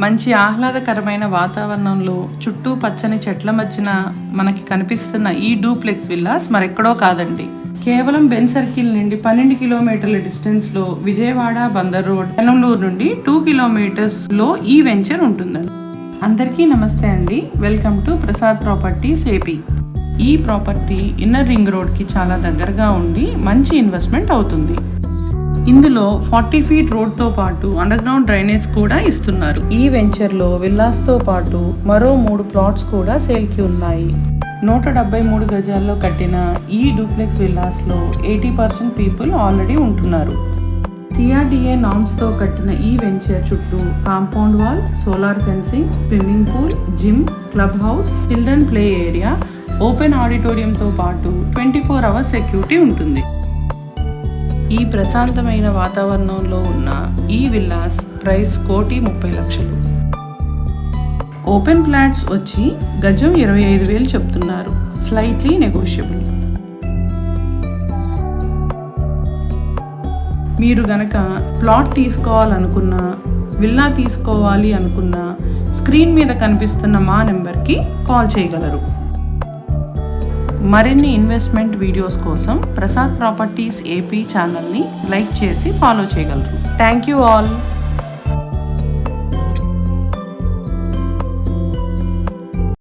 మంచి ఆహ్లాదకరమైన వాతావరణంలో చుట్టూ పచ్చని చెట్ల మధ్యన మనకి కనిపిస్తున్న ఈ డూప్లెక్స్ విల్లాస్ మరెక్కడో కాదండి. కేవలం బెన్ సర్కిల్ నుండి 12 కిలోమీటర్ల డిస్టెన్స్ లో విజయవాడ బందర్ రోడ్ పెనంలూరు నుండి 2 కిలోమీటర్స్ లో ఈ వెంచర్ ఉంటుందండి. అందరికీ నమస్తే అండి. Welcome to Prasad properties AP. ఈ ప్రాపర్టీ ఇన్నర్ రింగ్ రోడ్ కి చాలా దగ్గరగా ఉండి మంచి ఇన్వెస్ట్మెంట్ అవుతుంది. ఇందులో 40 ఫీట్ రోడ్ తో పాటు అండర్ గ్రౌండ్ డ్రైనేజ్ కూడా ఇస్తున్నారు. ఈ వెంచర్ లో విల్లాస్ తో పాటు మరో 3 ప్లాట్స్ కూడా సేల్ కి ఉన్నాయి. 173 గజాల్లో కట్టిన ఈ డూప్లెక్స్ విల్లాస్ లో 80% పీపుల్ ఆల్రెడీ ఉంటున్నారు. CRDA నామ్స్ తో కట్టిన ఈ వెంచర్ చుట్టూ compound wall, solar fencing, swimming pool, gym, club house, children play area, open auditorium తో పాటు 24 అవర్స్ సెక్యూరిటీ ఉంటుంది. ఈ ప్రశాంతమైన వాతావరణంలో ఉన్న ఈ విల్లాస్ ప్రైస్ 1,30,00,000. ఓపెన్ ప్లాట్స్ వచ్చి గజం 25,000 చెప్తున్నారు. Slightly negotiable. మీరు గనక ప్లాట్ తీసుకోవాలనుకున్నా, విల్లా తీసుకోవాలి అనుకున్నా స్క్రీన్ మీద కనిపిస్తున్న మా నెంబర్కి కాల్ చేయగలరు. మరిన్ని ఇన్వెస్ట్మెంట్ వీడియోస్ కోసం ప్రసాద్ ప్రాపర్టీస్ ఏపీ ఛానల్ని లైక్ చేసి ఫాలో చేయగలరు. Thank you all.